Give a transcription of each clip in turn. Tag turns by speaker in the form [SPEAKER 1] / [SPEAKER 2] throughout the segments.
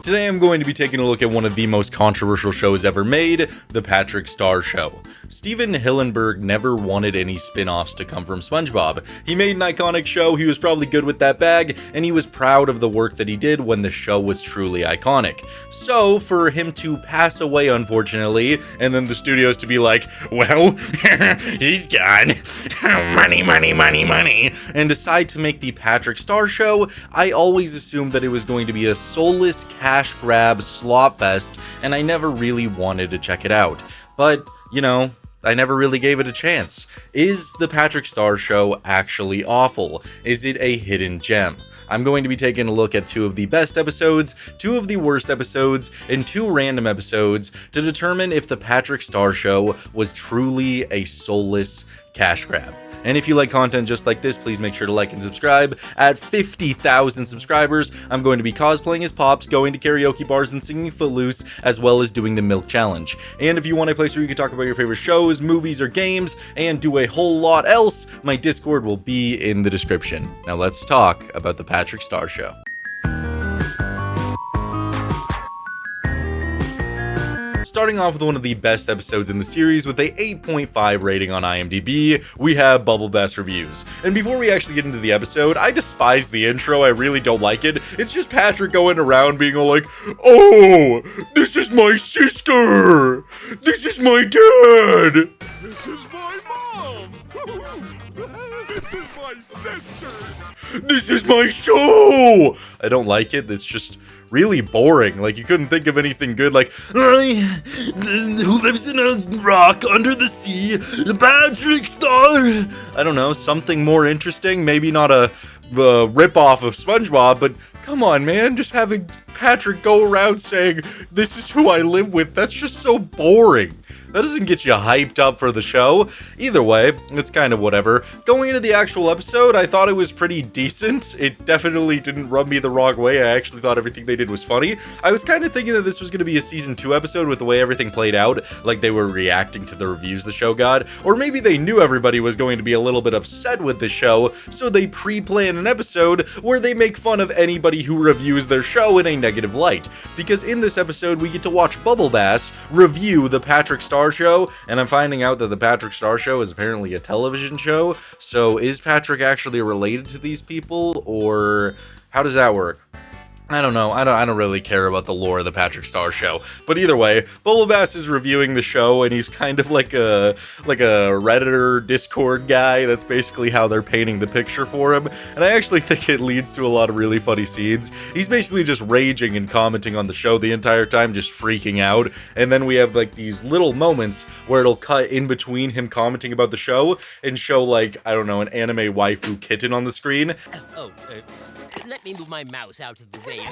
[SPEAKER 1] Today I'm going to be taking a look at one of the most controversial shows ever made, The Patrick Star Show. Steven Hillenburg never wanted any spin-offs to come from SpongeBob. He made an iconic show, he was probably good with that bag, and he was proud of the work that he did when the show was truly iconic. So, for him to pass away unfortunately, and then the studios to be like, well, he's gone, money, money, money, money, and decide to make The Patrick Star Show, I always assumed that it was going to be a soulless cash grab slop fest, and I never really wanted to check it out. But, you know, I never really gave it a chance. Is The Patrick Star Show actually awful? Is it a hidden gem? I'm going to be taking a look at 2 of the best episodes, 2 of the worst episodes, and 2 random episodes to determine if The Patrick Star Show was truly a soulless cash grab. And if you like content just like this, please make sure to like and subscribe. At 50,000 subscribers, I'm going to be cosplaying as Pops, going to karaoke bars and singing Footloose, as well as doing the Milk Challenge. And if you want a place where you can talk about your favorite shows, movies, or games, and do a whole lot else, my Discord will be in the description. Now let's talk about The Patrick Star Show. Starting off with one of the best episodes in the series with a 8.5 rating on IMDb, we have Bubble Bass Reviews. And before we actually get into the episode, I despise the intro, I really don't like it. It's just Patrick going around being all like, oh, this is my sister! This is my dad!
[SPEAKER 2] This is my mom! This is my sister!
[SPEAKER 1] This is my show! I don't like it, it's just really boring. Like, you couldn't think of anything good, like, who lives in a rock under the sea, the Patrick Star. I don't know, something more interesting, maybe not a rip-off of SpongeBob, but come on, man, just having Patrick go around saying, this is who I live with, that's just so boring. That doesn't get you hyped up for the show. Either way, it's kind of whatever. Going into the actual episode, I thought it was pretty decent. It definitely didn't rub me the wrong way. I actually thought everything they did was funny. I was kind of thinking that this was going to be a season 2 episode with the way everything played out, like they were reacting to the reviews the show got, or maybe they knew everybody was going to be a little bit upset with the show, so they pre-plan an episode where they make fun of anybody who reviews their show in a negative light. Because in this episode, we get to watch Bubble Bass review The Patrick Star Show, and I'm finding out that The Patrick Star Show is apparently a television show. So is Patrick actually related to these people, or how does that work? I don't know. I don't really care about the lore of The Patrick Star Show. But either way, Bubble Bass is reviewing the show, and he's kind of like a Redditor Discord guy. That's basically how they're painting the picture for him. And I actually think it leads to a lot of really funny scenes. He's basically just raging and commenting on the show the entire time, just freaking out. And then we have like these little moments where it'll cut in between him commenting about the show and show, like, I don't know, an anime waifu kitten on the screen.
[SPEAKER 3] Let me move my mouse out of the way. Wait!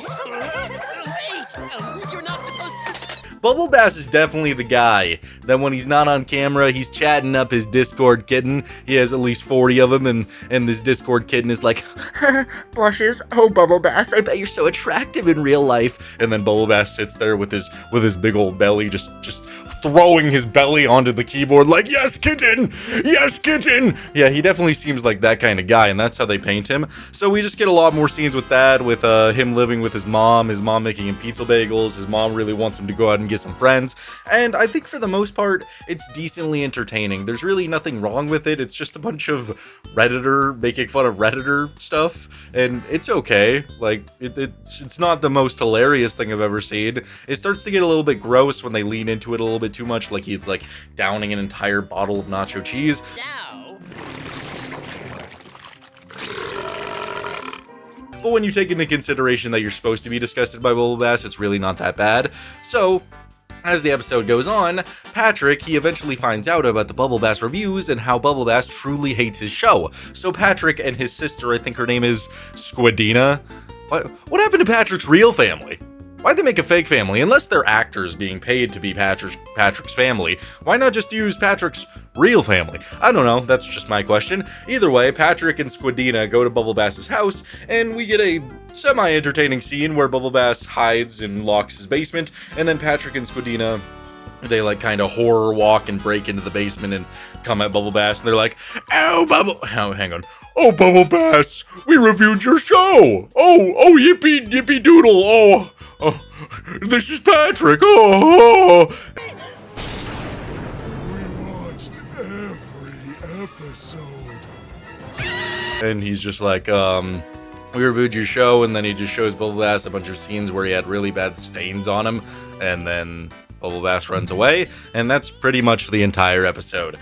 [SPEAKER 3] You're not supposed to...
[SPEAKER 1] Bubble Bass is definitely the guy that when he's not on camera, he's chatting up his Discord kitten. He has at least 40 of them, and this Discord kitten is like, blushes, oh Bubble Bass, I bet you're so attractive in real life. And then Bubble Bass sits there with his big old belly, just throwing his belly onto the keyboard like, yes, kitten! Yes, kitten! Yeah, he definitely seems like that kind of guy, and that's how they paint him. So we just get a lot more scenes with that, with him living with his mom making him pizza bagels, his mom really wants him to go out and get some friends, and I think for the most part, it's decently entertaining. There's really nothing wrong with it, it's just a bunch of Redditor making fun of Redditor stuff, and it's okay. Like, it's not the most hilarious thing I've ever seen. It starts to get a little bit gross when they lean into it a little bit too much, like he's like downing an entire bottle of nacho cheese.
[SPEAKER 3] Now...
[SPEAKER 1] But when you take into consideration that you're supposed to be disgusted by Bubble Bass, it's really not that bad. So, as the episode goes on, Patrick, he eventually finds out about the Bubble Bass reviews and how Bubble Bass truly hates his show. So Patrick and his sister, I think her name is Squidina. What happened to Patrick's real family? Why'd they make a fake family? Unless they're actors being paid to be Patrick's family, why not just use Patrick's real family? I don't know, that's just my question. Either way, Patrick and Squidina go to Bubble Bass's house, and we get a semi-entertaining scene where Bubble Bass hides and locks his basement, and then Patrick and Squidina, they like kind of horror walk and break into the basement and come at Bubble Bass, and they're like, hang on. Oh, Bubble Bass, we reviewed your show. Oh, yippee doodle. Oh, This is Patrick. Oh.
[SPEAKER 2] We watched every episode.
[SPEAKER 1] And he's just like, we reviewed your show, and then he just shows Bubble Bass a bunch of scenes where he had really bad stains on him, and then Bubble Bass runs away, and that's pretty much the entire episode.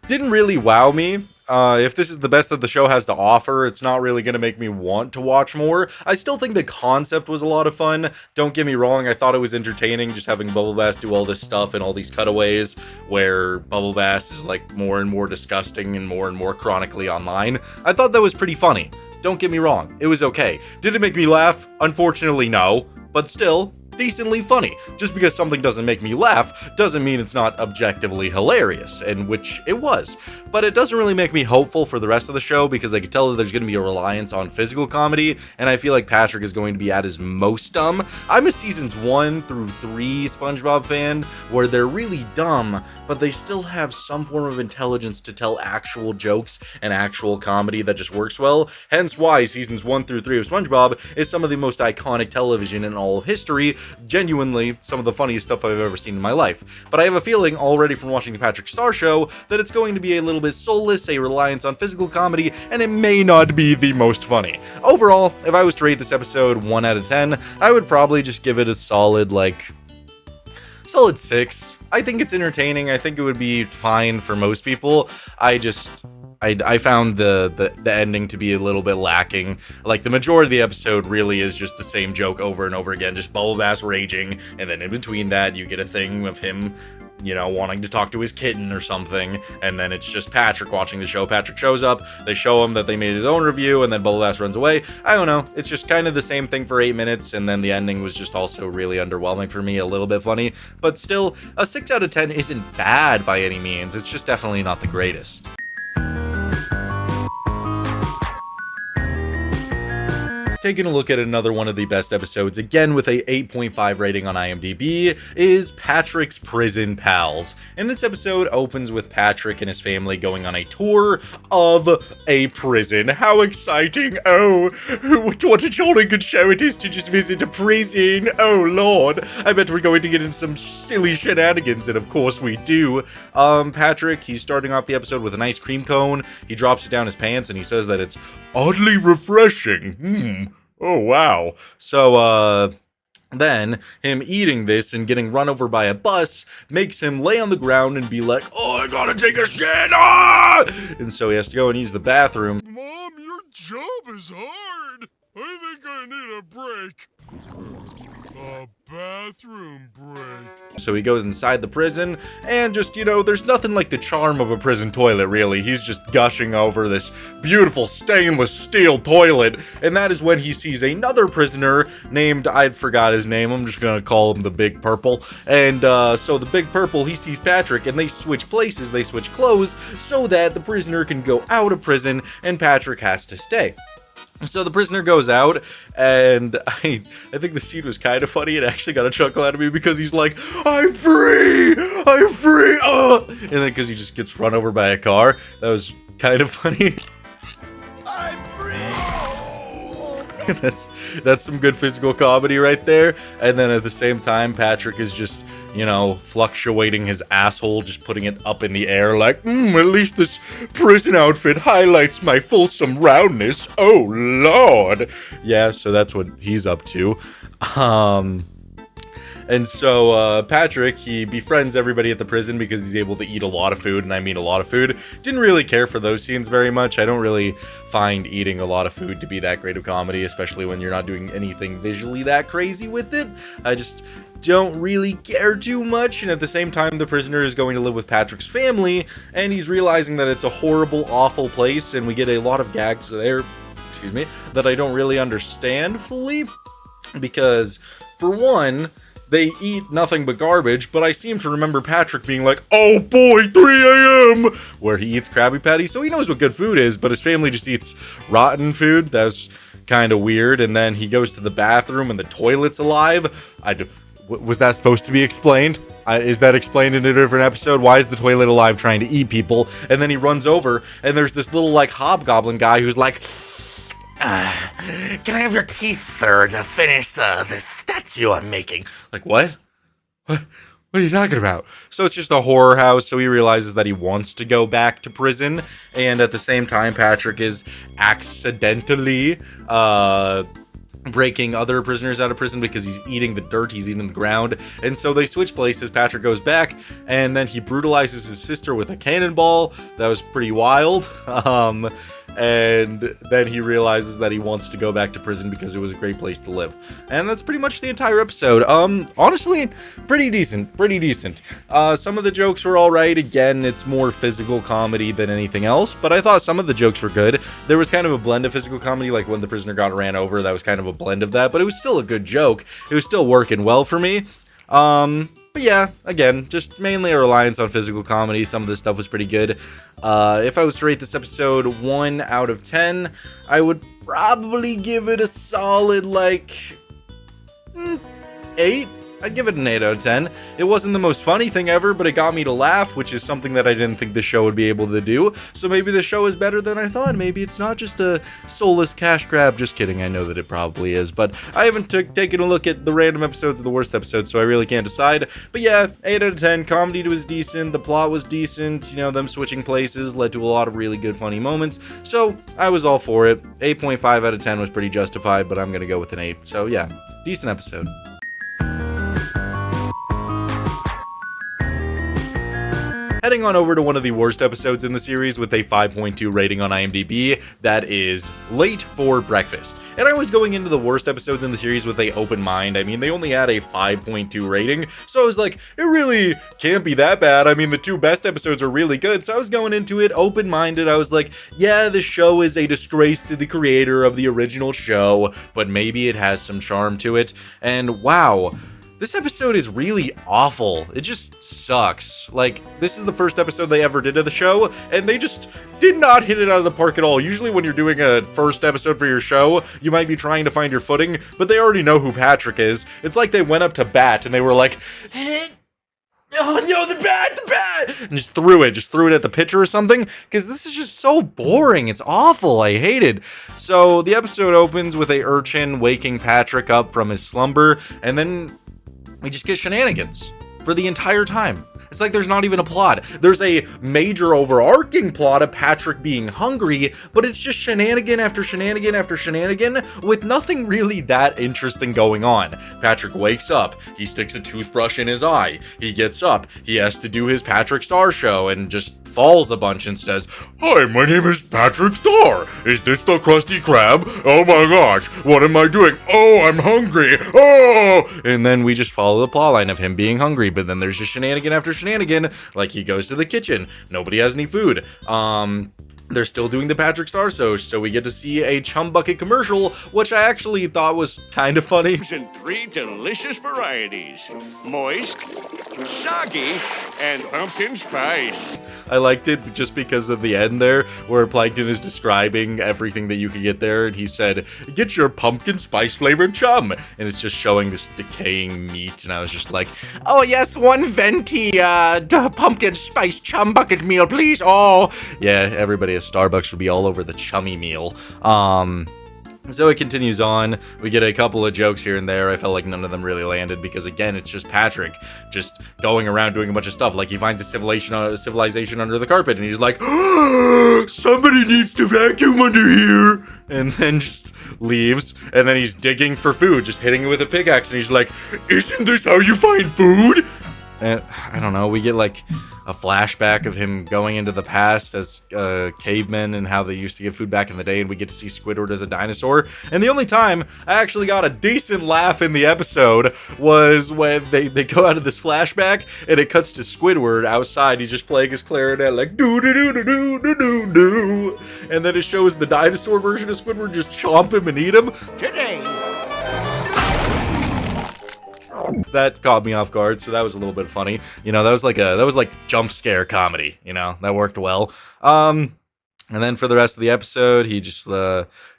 [SPEAKER 1] Didn't really wow me. If this is the best that the show has to offer, it's not really going to make me want to watch more. I still think the concept was a lot of fun. Don't get me wrong, I thought it was entertaining just having Bubble Bass do all this stuff and all these cutaways where Bubble Bass is like more and more disgusting and more chronically online. I thought that was pretty funny. Don't get me wrong, it was okay. Did it make me laugh? Unfortunately, no. But still, decently funny. Just because something doesn't make me laugh doesn't mean it's not objectively hilarious, and which it was. But it doesn't really make me hopeful for the rest of the show because I can tell that there's going to be a reliance on physical comedy, and I feel like Patrick is going to be at his most dumb. I'm a seasons 1 through 3 SpongeBob fan where they're really dumb, but they still have some form of intelligence to tell actual jokes and actual comedy that just works well. Hence why seasons 1 through 3 of SpongeBob is some of the most iconic television in all of history. Genuinely some of the funniest stuff I've ever seen in my life. But I have a feeling already from watching the Patrick Star Show that it's going to be a little bit soulless, a reliance on physical comedy, and it may not be the most funny. Overall, if I was to rate this episode 1 out of 10, I would probably just give it a solid 6. I think it's entertaining. I think it would be fine for most people. I found the ending to be a little bit lacking. Like, the majority of the episode really is just the same joke over and over again, just Bubble Bass raging, and then in between that, you get a thing of him, wanting to talk to his kitten or something, and then it's just Patrick watching the show. Patrick shows up, they show him that they made his own review, and then Bubble Bass runs away. I don't know, it's just kind of the same thing for 8 minutes, and then the ending was just also really underwhelming for me, a little bit funny, but still, a 6 out of 10 isn't bad by any means, it's just definitely not the greatest. Taking a look at another one of the best episodes, again with a 8.5 rating on IMDb, is Patrick's Prison Pals. And this episode opens with Patrick and his family going on a tour of a prison. How exciting! Oh, what a jolly good show it is to just visit a prison! Oh lord, I bet we're going to get in some silly shenanigans, and of course we do. Patrick, he's starting off the episode with an ice cream cone. He drops it down his pants and he says that it's oddly refreshing. Oh, wow. So, then, him eating this and getting run over by a bus makes him lay on the ground and be like, oh, I gotta take a shit! Ah! And so he has to go and use the bathroom.
[SPEAKER 2] Mom, your job is hard. I think I need a break. A bathroom break.
[SPEAKER 1] So he goes inside the prison, and just, there's nothing like the charm of a prison toilet, really. He's just gushing over this beautiful stainless steel toilet, and that is when he sees another prisoner named, I forgot his name, I'm just gonna call him the Big Purple. And so the Big Purple, he sees Patrick, and they switch places, they switch clothes, so that the prisoner can go out of prison, and Patrick has to stay. So the prisoner goes out, and I think the scene was kind of funny. It actually got a chuckle out of me because he's like, I'm free! I'm free! And then because he just gets run over by a car. That was kind of funny.
[SPEAKER 2] I'm free!
[SPEAKER 1] That's some good physical comedy right there. And then at the same time, Patrick is just, fluctuating his asshole, just putting it up in the air like, at least this prison outfit highlights my fulsome roundness. Oh, Lord. Yeah, so that's what he's up to. And so Patrick, he befriends everybody at the prison because he's able to eat a lot of food, and I mean a lot of food. Didn't really care for those scenes very much. I don't really find eating a lot of food to be that great of comedy, especially when you're not doing anything visually that crazy with it. I just don't really care too much, and at the same time, the prisoner is going to live with Patrick's family, and he's realizing that it's a horrible, awful place, and we get a lot of gags there, that I don't really understand fully, because, for one, they eat nothing but garbage, but I seem to remember Patrick being like, oh boy, 3 a.m., where he eats Krabby Patties, so he knows what good food is, but his family just eats rotten food. That's kind of weird, and then he goes to the bathroom and the toilet's alive. Was that supposed to be explained? Is that explained in a different episode? Why is the toilet alive trying to eat people? And then he runs over, and there's this little, hobgoblin guy who's like, Can I have your teeth, sir, to finish the statue I'm making? Like, what? What are you talking about? So it's just a horror house, so he realizes that he wants to go back to prison, and at the same time, Patrick is accidentally, breaking other prisoners out of prison because he's eating the dirt, he's eating the ground, and so they switch places. Patrick goes back, and then he brutalizes his sister with a cannonball. That was pretty wild. And then he realizes that he wants to go back to prison because it was a great place to live. And that's pretty much the entire episode. Honestly, pretty decent. Some of the jokes were alright. Again, it's more physical comedy than anything else, but I thought some of the jokes were good. There was kind of a blend of physical comedy, like when the prisoner got ran over, that was kind of a blend of that, but it was still a good joke. It was still working well for me. But yeah, again, just mainly a reliance on physical comedy. Some of this stuff was pretty good. If I was to rate this episode 1 out of 10, I would probably give it a solid, 8. I'd give it an 8 out of 10. It wasn't the most funny thing ever, but it got me to laugh, which is something that I didn't think the show would be able to do. So maybe the show is better than I thought. Maybe it's not just a soulless cash grab. Just kidding, I know that it probably is, but I haven't taken a look at the random episodes of the worst episodes, so I really can't decide. But yeah, 8 out of 10. Comedy was decent, the plot was decent, them switching places led to a lot of really good funny moments, so I was all for it. 8.5 out of 10 was pretty justified, but I'm gonna go with an 8. So yeah, decent episode. Heading on over to one of the worst episodes in the series with a 5.2 rating on IMDb, that is Late for Breakfast. And I was going into the worst episodes in the series with an open mind. I mean, they only had a 5.2 rating, so I was like, it really can't be that bad. I mean, the 2 best episodes are really good, so I was going into it open-minded. I was like, yeah, the show is a disgrace to the creator of the original show, but maybe it has some charm to it. And wow, this episode is really awful. It just sucks. This is the first episode they ever did of the show, and they just did not hit it out of the park at all. Usually when you're doing a first episode for your show, you might be trying to find your footing, but they already know who Patrick is. It's like they went up to bat, and they were like, oh no, the bat! And just threw it at the pitcher or something, because this is just so boring. It's awful. I hate it. So the episode opens with a urchin waking Patrick up from his slumber, and then we just get shenanigans for the entire time. It's like there's not even a plot. There's a major overarching plot of Patrick being hungry, but it's just shenanigan after shenanigan after shenanigan with nothing really that interesting going on. Patrick wakes up, he sticks a toothbrush in his eye, he gets up, he has to do his Patrick Star show and just falls a bunch and says, "Hi, my name is Patrick Star. Is this the Krusty Krab? Oh my gosh, what am I doing? Oh, I'm hungry. Oh!" And then we just follow the plotline of him being hungry, but then there's just shenanigan after shenanigan, like he goes to the kitchen, nobody has any food. They're still doing the Patrick Star show, so we get to see a Chum Bucket commercial, which I actually thought was kind of funny.
[SPEAKER 4] In 3 delicious varieties: moist, soggy, and pumpkin spice.
[SPEAKER 1] I liked it just because of the end there, where Plankton is describing everything that you could get there, and he said, "Get your pumpkin spice flavored chum," and it's just showing this decaying meat, and I was just like, "Oh yes, one venti pumpkin spice chum bucket meal, please." Oh yeah, everybody at Starbucks would be all over the chummy meal. So it continues on. We get a couple of jokes here and there. I felt like none of them really landed because, again, it's just Patrick just going around doing a bunch of stuff. Like he finds a civilization under the carpet, and he's like, "Somebody needs to vacuum under here," and then just leaves. And then he's digging for food, just hitting it with a pickaxe, and he's like, "Isn't this how you find food?" And I don't know. We get like a flashback of him going into the past as cavemen and how they used to get food back in the day, and we get to see Squidward as a dinosaur. And the only time I actually got a decent laugh in the episode was when they go out of this flashback and it cuts to Squidward outside. He's just playing his clarinet like doo doo doo doo doo doo doo doo, and then it shows the dinosaur version of Squidward just chomp him and eat him.
[SPEAKER 4] Today.
[SPEAKER 1] That caught me off guard, so that was a little bit funny. That was like jump scare comedy. That worked well. And then for the rest of the episode, he just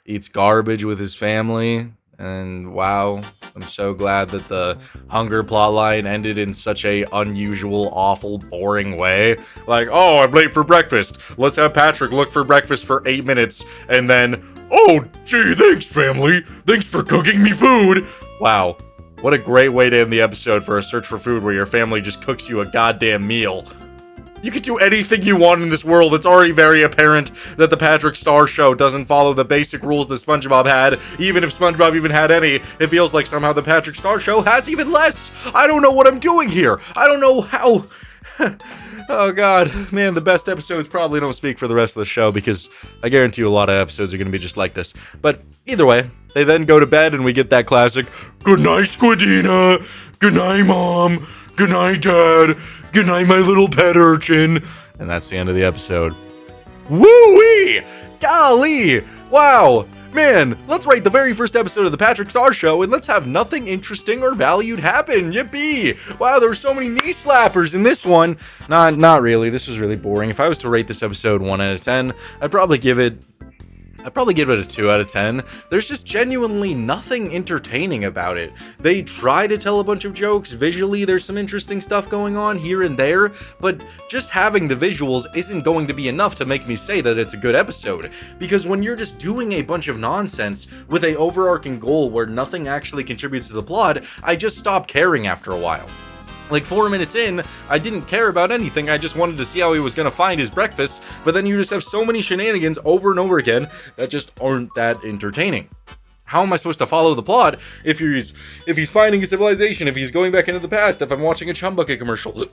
[SPEAKER 1] eats garbage with his family. And wow, I'm so glad that the hunger plotline ended in such a unusual, awful, boring way. Like, oh, I'm late for breakfast. Let's have Patrick look for breakfast for 8 minutes, and then Oh, gee, thanks, family. Thanks for cooking me food. Wow, what a great way to end the episode for a search for food where your family just cooks you a goddamn meal. You can do anything you want in this world. It's already very apparent that the Patrick Star Show doesn't follow the basic rules that SpongeBob had. Even if SpongeBob even had any, it feels like somehow the Patrick Star Show has even less. I don't know what I'm doing here. I don't know how... Oh god, man, the best episodes probably don't speak for the rest of the show because I guarantee you a lot of episodes are going to be just like this. But either way, they then go to bed and we get that classic, "Good night, Squidina. Good night, Mom. Good night, Dad. Good night, my little pet urchin." And that's the end of the episode. Woo-wee! Golly! Wow! Man, let's rate the very first episode of the Patrick Star Show and let's have nothing interesting or valued happen. Yippee! Wow, there were so many knee slappers in this one. Not really. This was really boring. If I was to rate this episode 1 out of 10, I'd probably give it a 2 out of 10. There's just genuinely nothing entertaining about it. They try to tell a bunch of jokes. Visually, there's some interesting stuff going on here and there, but just having the visuals isn't going to be enough to make me say that it's a good episode. Because when you're just doing a bunch of nonsense with a overarching goal where nothing actually contributes to the plot, I just stop caring after a while. Like 4 minutes in, I didn't care about anything, I just wanted to see how he was gonna find his breakfast, but then you just have so many shenanigans over and over again that just aren't that entertaining. How am I supposed to follow the plot if he's finding a civilization, if he's going back into the past, if I'm watching a Chum Bucket commercial?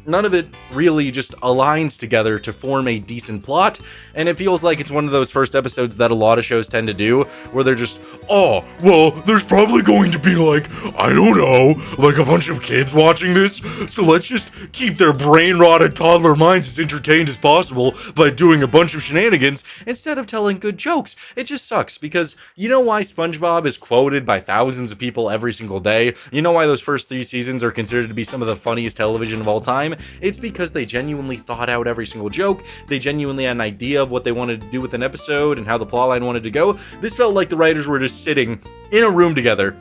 [SPEAKER 1] None of it really just aligns together to form a decent plot, and it feels like it's one of those first episodes that a lot of shows tend to do, where they're just, oh, well, there's probably going to be like, I don't know, like a bunch of kids watching this, so let's just keep their brain-rotted toddler minds as entertained as possible by doing a bunch of shenanigans instead of telling good jokes. It just sucks, because you know why SpongeBob is quoted by thousands of people every single day? You know why those first 3 seasons are considered to be some of the funniest television of all time? It's because they genuinely thought out every single joke. They genuinely had an idea of what they wanted to do with an episode and how the plotline wanted to go. This felt like the writers were just sitting in a room together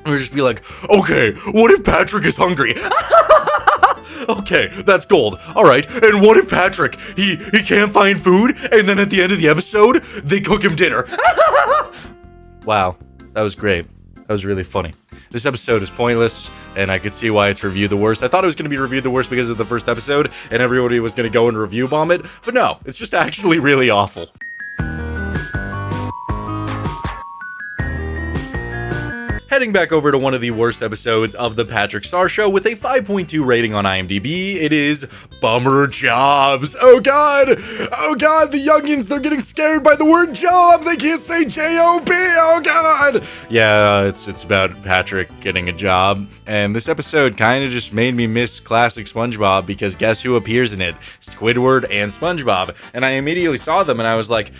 [SPEAKER 1] and would just be like, okay, what if Patrick is hungry? Okay, that's gold. All right, and what if Patrick, he can't find food, and then at the end of the episode, they cook him dinner? Wow, that was great. That was really funny. This episode is pointless, and I could see why it's reviewed the worst. I thought it was going to be reviewed the worst because of the first episode, and everybody was going to go and review bomb it, but no, it's just actually really awful. Heading back over to one of the worst episodes of the Patrick Star Show with a 5.2 rating on IMDb, it is Bummer Jobs. Oh god, the youngins, they're getting scared by the word job. They can't say J-O-B, oh god. Yeah, it's about Patrick getting a job, and this episode kind of just made me miss classic SpongeBob because guess who appears in it? Squidward and SpongeBob, and I immediately saw them and I was like,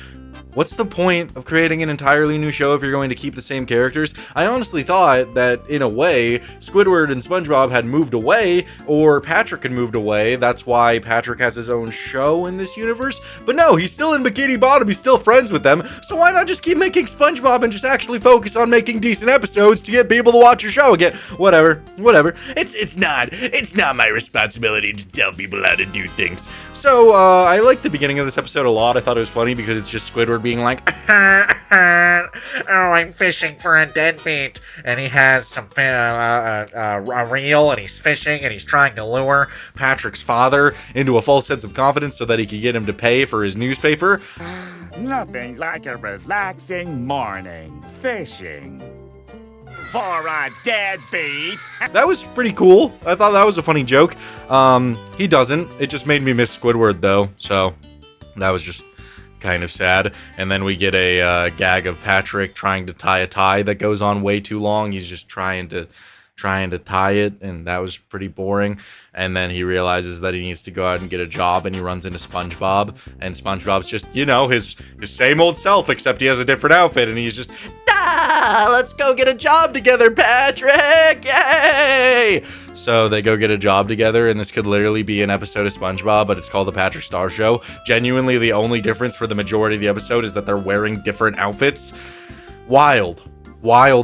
[SPEAKER 1] what's the point of creating an entirely new show if you're going to keep the same characters? I honestly thought that, in a way, Squidward and SpongeBob had moved away, or Patrick had moved away. That's why Patrick has his own show in this universe. But no, he's still in Bikini Bottom, he's still friends with them, so why not just keep making SpongeBob and just actually focus on making decent episodes to get people to watch your show again? Whatever. It's not my responsibility to tell people how to do things. So, I liked the beginning of this episode a lot. I thought it was funny because it's just Squidward being like,
[SPEAKER 5] oh, I'm fishing for a deadbeat, and he has some a reel, and he's fishing, and he's trying to lure
[SPEAKER 1] Patrick's father into a false sense of confidence so that he could get him to pay for his newspaper.
[SPEAKER 6] Nothing like a relaxing morning fishing for a deadbeat.
[SPEAKER 1] That was pretty cool. I thought that was a funny joke. He doesn't. It just made me miss Squidward, though, so that was just kind of sad. And then we get a gag of Patrick trying to tie a tie that goes on way too long. He's just trying to tie it, and that was pretty boring. And then he realizes that he needs to go out and get a job, and he runs into SpongeBob, and SpongeBob's just, you know, his same old self, except he has a different outfit, and he's just, let's go get a job together, Patrick, yay! So they go get a job together, and this could literally be an episode of SpongeBob, but it's called The Patrick Star Show. Genuinely, the only difference for the majority of the episode is that they're wearing different outfits. Wild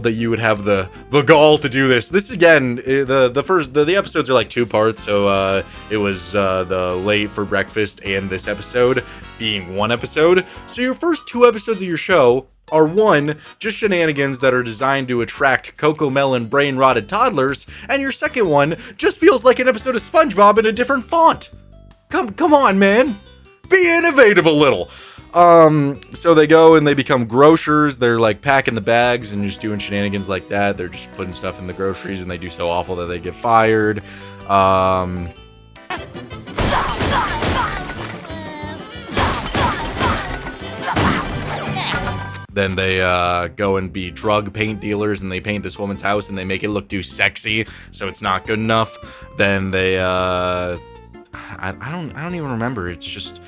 [SPEAKER 1] that you would have the gall to do this. This again, the episodes are like 2 parts, so it was the Late for Breakfast and this episode being 1 episode. So your first 2 episodes of your show are one, just shenanigans that are designed to attract cocomelon brain-rotted toddlers, and your second one just feels like an episode of SpongeBob in a different font. Come on, man. Be innovative a little. So they go and they become grocers. They're like packing the bags and just doing shenanigans like that. They're just putting stuff in the groceries and they do so awful that they get fired. Then they go and be drug paint dealers and they paint this woman's house and they make it look too sexy, so it's not good enough. Then they I don't even remember. It's just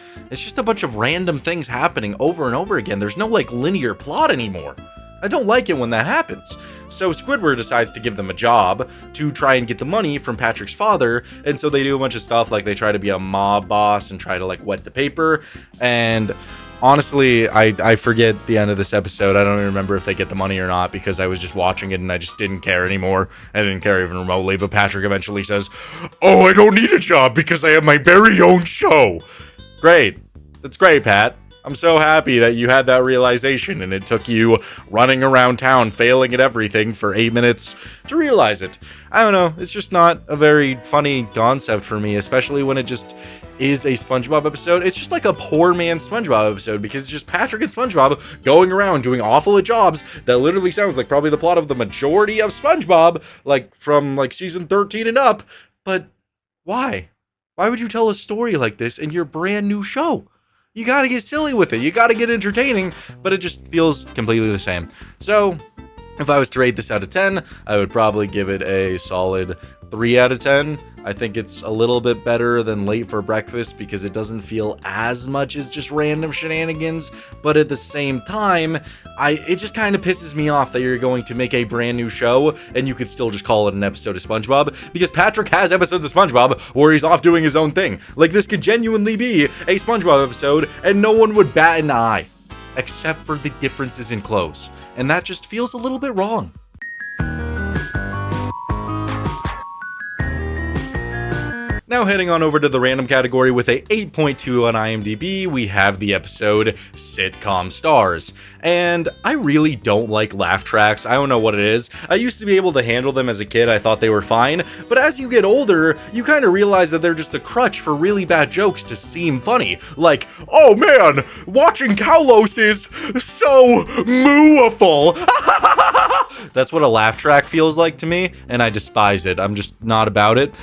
[SPEAKER 1] a bunch of random things happening over and over again. There's no like linear plot anymore. I don't like it when that happens. So Squidward decides to give them a job to try and get the money from Patrick's father, and so they do a bunch of stuff like they try to be a mob boss and try to like wet the paper. And honestly, I forget the end of this episode. I don't even remember if they get the money or not because I was just watching it and I just didn't care anymore. I didn't care even remotely, but Patrick eventually says, "Oh, I don't need a job because I have my very own show." Great. That's great, Pat. I'm so happy that you had that realization and it took you running around town failing at everything for 8 minutes to realize it. I don't know. It's just not a very funny concept for me, especially when it just is a SpongeBob episode. It's just like a poor man's SpongeBob episode because it's just Patrick and SpongeBob going around doing awful at jobs that literally sounds like probably the plot of the majority of SpongeBob, like from like season 13 and up. But why? Why would you tell a story like this in your brand new show? You gotta get silly with it. You gotta get entertaining, but it just feels completely the same. So, if I was to rate this out of 10, I would probably give it a solid 3 out of 10. I think it's a little bit better than Late for Breakfast because it doesn't feel as much as just random shenanigans, but at the same time, it just kind of pisses me off that you're going to make a brand new show and you could still just call it an episode of SpongeBob because Patrick has episodes of SpongeBob where he's off doing his own thing. Like, this could genuinely be a SpongeBob episode and no one would bat an eye, except for the differences in clothes. And that just feels a little bit wrong. Now heading on over to the random category with a 8.2 on IMDb, we have the episode Sitcom Stars. And I really don't like laugh tracks. I don't know what it is. I used to be able to handle them as a kid. I thought they were fine. But as you get older, you kind of realize that they're just a crutch for really bad jokes to seem funny. Like, oh man, watching Kaulos is so mooiful. That's what a laugh track feels like to me, and I despise it. I'm just not about it.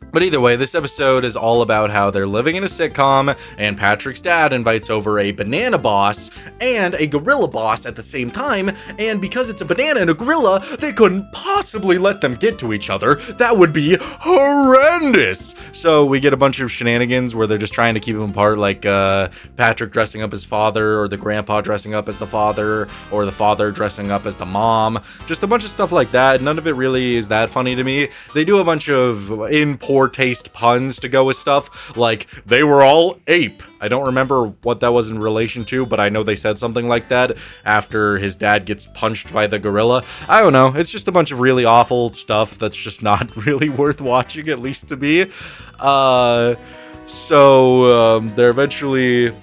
[SPEAKER 1] But either way, this episode is all about how they're living in a sitcom, and Patrick's dad invites over a banana boss and a gorilla boss at the same time, and because it's a banana and a gorilla, they couldn't possibly let them get to each other. That would be horrendous! So we get a bunch of shenanigans where they're just trying to keep them apart, like Patrick dressing up as father, or the grandpa dressing up as the father, or the father dressing up as the mom. Just a bunch of stuff like that. None of it really is that funny to me. They do a bunch of in poor taste puns to go with stuff, like they were all ape. I don't remember what that was in relation to, but I know they said something like that after his dad gets punched by the gorilla. I don't know. It's just a bunch of really awful stuff that's just not really worth watching, at least to me. So they're eventually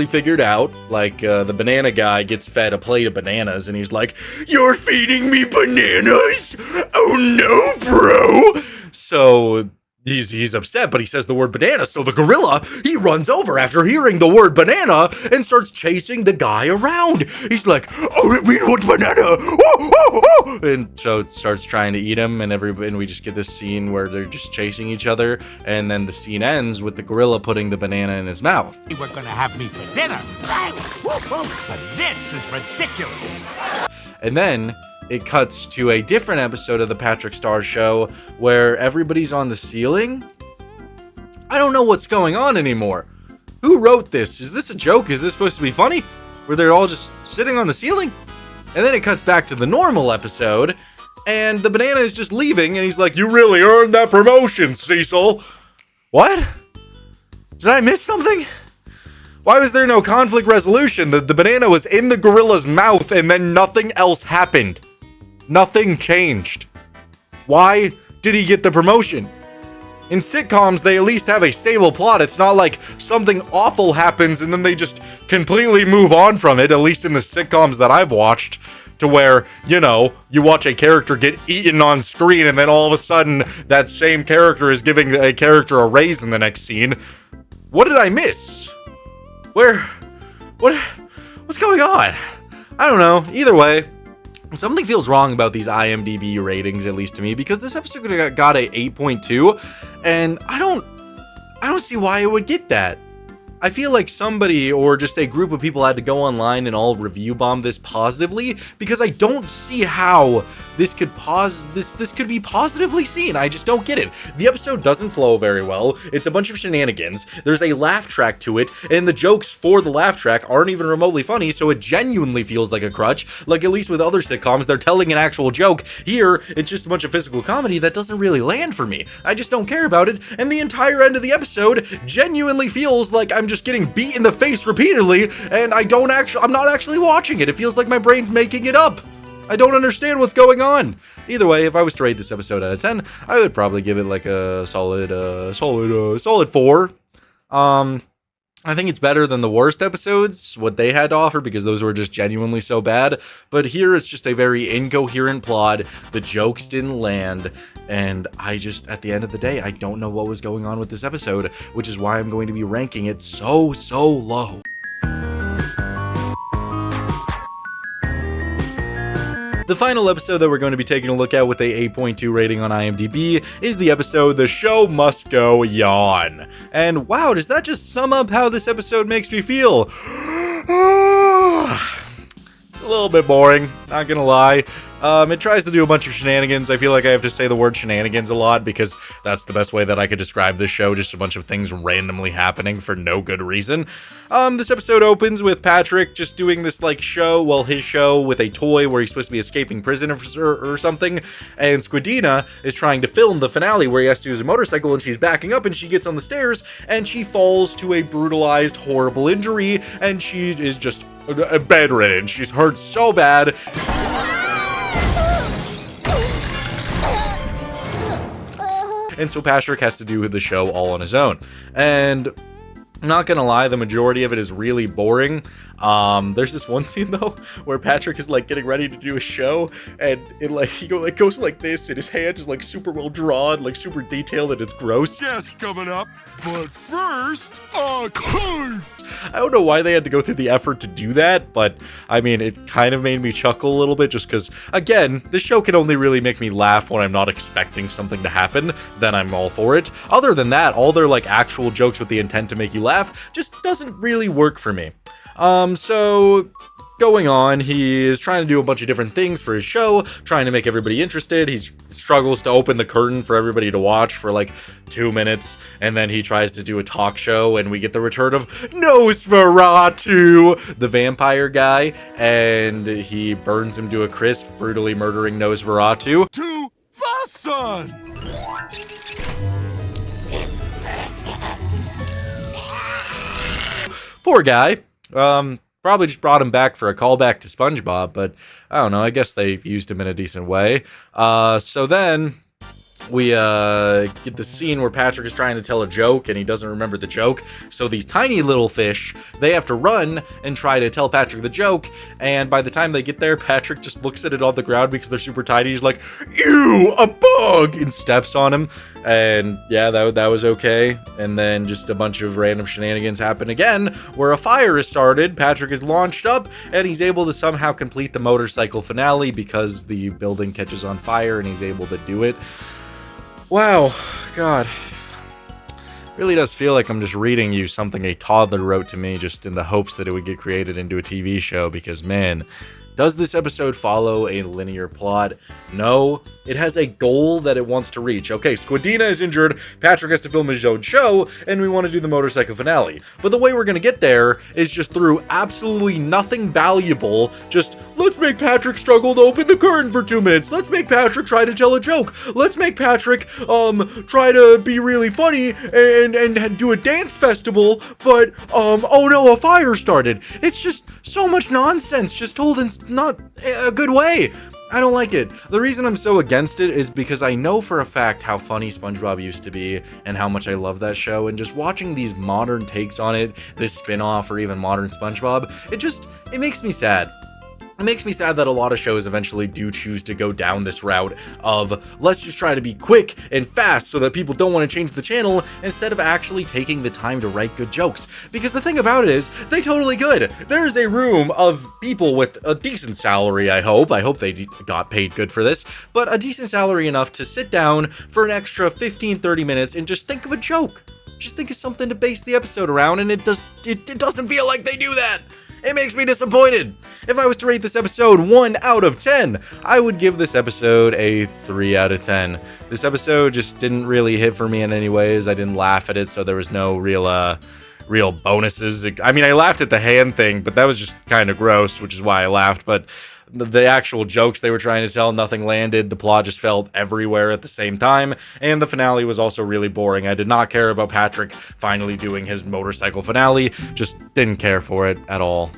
[SPEAKER 1] figured out, like, the banana guy gets fed a plate of bananas, and he's like, "You're feeding me bananas? Oh no, bro!" So he's upset, but he says the word banana, so the gorilla, he runs over after hearing the word banana and starts chasing the guy around. He's like, "Oh, we want banana!" Oh, oh, oh. And so it starts trying to eat him, and we just get this scene where they're just chasing each other, and then the scene ends with the gorilla putting the banana in his mouth.
[SPEAKER 6] You were gonna have me for dinner. But this is ridiculous.
[SPEAKER 1] And then it cuts to a different episode of the Patrick Star Show where everybody's on the ceiling. I don't know what's going on anymore. Who wrote this? Is this a joke? Is this supposed to be funny? Where they're all just sitting on the ceiling? And then it cuts back to the normal episode, and the banana is just leaving, and he's like, "You really earned that promotion, Cecil." What? Did I miss something? Why was there no conflict resolution? The banana was in the gorilla's mouth, and then nothing else happened. Nothing changed. Why did he get the promotion? In sitcoms, they at least have a stable plot. It's not like something awful happens and then they just completely move on from it, at least in the sitcoms that I've watched, to where, you know, you watch a character get eaten on screen and then all of a sudden that same character is giving a character a raise in the next scene. What did I miss? What's going on? I don't know. Either way, something feels wrong about these IMDb ratings, at least to me, because this episode got a 8.2, and I don't see why it would get that. I feel like somebody or just a group of people had to go online and all review bomb this positively, because I don't see how this could this could be positively seen. I just don't get it. The episode doesn't flow very well. It's a bunch of shenanigans. There's a laugh track to it, and the jokes for the laugh track aren't even remotely funny, so it genuinely feels like a crutch. Like, at least with other sitcoms, they're telling an actual joke. Here, it's just a bunch of physical comedy that doesn't really land for me. I just don't care about it, and the entire end of the episode genuinely feels like I'm just getting beat in the face repeatedly, and I'm not actually watching it. It feels like my brain's making it up. I don't understand what's going on. Either way, if I was to rate this episode out of 10, I would probably give it like a solid 4. I think it's better than the worst episodes, what they had to offer, because those were just genuinely so bad. But here it's just a very incoherent plot. The jokes didn't land, and I just, at the end of the day, I don't know what was going on with this episode, which is why I'm going to be ranking it so low. The final episode that we're going to be taking a look at with a 8.2 rating on IMDb is the episode The Show Must Go, Yawn. And wow, does that just sum up how this episode makes me feel? It's a little bit boring, not gonna lie. It tries to do a bunch of shenanigans. I feel like I have to say the word shenanigans a lot because that's the best way that I could describe this show, just a bunch of things randomly happening for no good reason. This episode opens with Patrick just doing this, like, his show with a toy where he's supposed to be escaping prison or something, and Squidina is trying to film the finale where he has to use a motorcycle, and she's backing up, and she gets on the stairs, and she falls to a brutalized, horrible injury, and she is just bedridden. She's hurt so bad. And so Patrick has to do the show all on his own. And I'm not gonna lie, the majority of it is really boring. There's this one scene though where Patrick is like getting ready to do a show, and it he goes like this, and his hand is like super well drawn, like super detailed, and it's gross.
[SPEAKER 2] Yes, coming up. But first, a card.
[SPEAKER 1] I don't know why they had to go through the effort to do that, but I mean, it kind of made me chuckle a little bit just because, again, this show can only really make me laugh when I'm not expecting something to happen. Then I'm all for it. Other than that, all their like actual jokes with the intent to make you laugh just doesn't really work for me. So going on, he is trying to do a bunch of different things for his show, trying to make everybody interested. He struggles to open the curtain for everybody to watch for like 2 minutes, and then he tries to do a talk show, and we get the return of Nosferatu, the vampire guy, and he burns him to a crisp, brutally murdering Nosferatu.
[SPEAKER 2] To the sun.
[SPEAKER 1] Poor guy. Probably just brought him back for a callback to SpongeBob, but I don't know, I guess they used him in a decent way. So then we get the scene where Patrick is trying to tell a joke and he doesn't remember the joke. So these tiny little fish, they have to run and try to tell Patrick the joke. And by the time they get there, Patrick just looks at it on the ground because they're super tiny. He's like, "Ew, a bug!" and steps on him. And yeah, that was okay. And then just a bunch of random shenanigans happen again where a fire is started. Patrick is launched up and he's able to somehow complete the motorcycle finale because the building catches on fire and he's able to do it. Wow, God, really does feel like I'm just reading you something a toddler wrote to me just in the hopes that it would get created into a TV show, because man, does this episode follow a linear plot? No, it has a goal that it wants to reach. Okay, Squidina is injured, Patrick has to film his own show, and we want to do the motorcycle finale. But the way we're going to get there is just through absolutely nothing valuable. Just, let's make Patrick struggle to open the curtain for 2 minutes. Let's make Patrick try to tell a joke. Let's make Patrick, try to be really funny and do a dance festival, but, oh no, a fire started. It's just so much nonsense, just told in not a good way. I don't like it. The reason I'm so against it is because I know for a fact how funny SpongeBob used to be and how much I love that show, and just watching these modern takes on it, this spin-off or even modern SpongeBob, it makes me sad. It makes me sad that a lot of shows eventually do choose to go down this route of, let's just try to be quick and fast so that people don't want to change the channel, instead of actually taking the time to write good jokes. Because the thing about it is, they totally could. There is a room of people with a decent salary, I hope. I hope they got paid good for this, but a decent salary enough to sit down for an extra 15-30 minutes and just think of a joke. Just think of something to base the episode around, and it doesn't feel like they do that. It makes me disappointed. If I was to rate this episode 1 out of 10, I would give this episode a 3 out of 10. This episode just didn't really hit for me in any ways. I didn't laugh at it, so there was no real bonuses. I mean, I laughed at the hand thing, but that was just kind of gross, which is why I laughed. But the actual jokes they were trying to tell, nothing landed. The plot just felt everywhere at the same time, and the finale was also really boring. I did not care about Patrick finally doing his motorcycle finale. Just didn't care for it at all.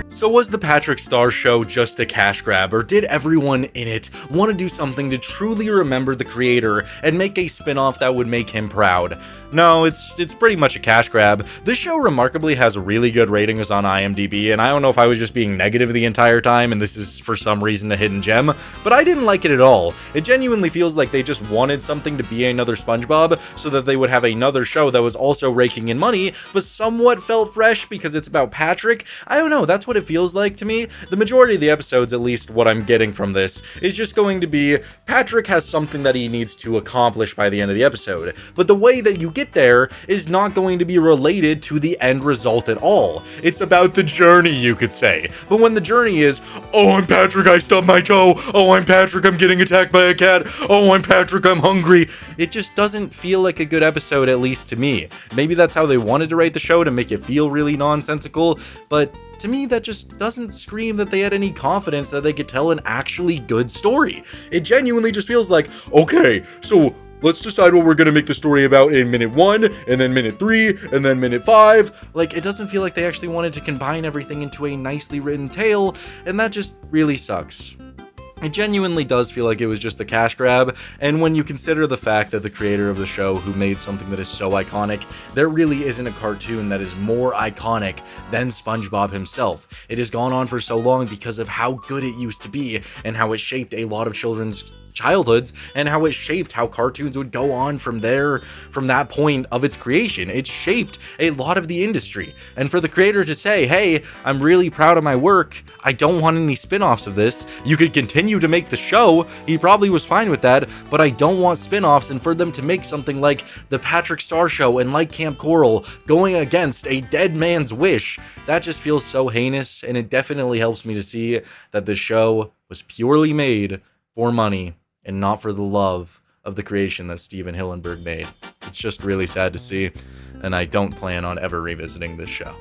[SPEAKER 1] So was the Patrick Star Show just a cash grab, or did everyone in it want to do something to truly remember the creator and make a spin-off that would make him proud? No, it's pretty much a cash grab. This show remarkably has really good ratings on IMDb, and I don't know if I was just being negative the entire time and this is for some reason a hidden gem, but I didn't like it at all. It genuinely feels like they just wanted something to be another SpongeBob so that they would have another show that was also raking in money, but somewhat felt fresh because it's about Patrick. I don't know, that's what it feels like to me. The majority of the episodes, at least what I'm getting from this, is just going to be Patrick has something that he needs to accomplish by the end of the episode, but the way that you get there is not going to be related to the end result at all. It's about the journey, you could say. But when the journey is, oh, I'm Patrick, I stubbed my toe. Oh, I'm Patrick, I'm getting attacked by a cat. Oh, I'm Patrick, I'm hungry. It just doesn't feel like a good episode, at least to me. Maybe that's how they wanted to write the show, to make it feel really nonsensical, but to me, that just doesn't scream that they had any confidence that they could tell an actually good story. It genuinely just feels like, okay, so let's decide what we're gonna make the story about in minute 1, and then minute 3, and then minute 5. Like, it doesn't feel like they actually wanted to combine everything into a nicely written tale, and that just really sucks. It genuinely does feel like it was just a cash grab, and when you consider the fact that the creator of the show, who made something that is so iconic, there really isn't a cartoon that is more iconic than SpongeBob himself. It has gone on for so long because of how good it used to be, and how it shaped a lot of children's childhoods, and how it shaped how cartoons would go on from that point of its creation. It shaped a lot of the industry, and for the creator to say, hey, I'm really proud of my work, I don't want any spin-offs of this, you could continue to make the show, he probably was fine with that, but I don't want spin-offs, and for them to make something like the Patrick Star Show and like Camp Coral going against a dead man's wish, that just feels so heinous, and it definitely helps me to see that the show was purely made for money and not for the love of the creation that Steven Hillenburg made. It's just really sad to see, and I don't plan on ever revisiting this show.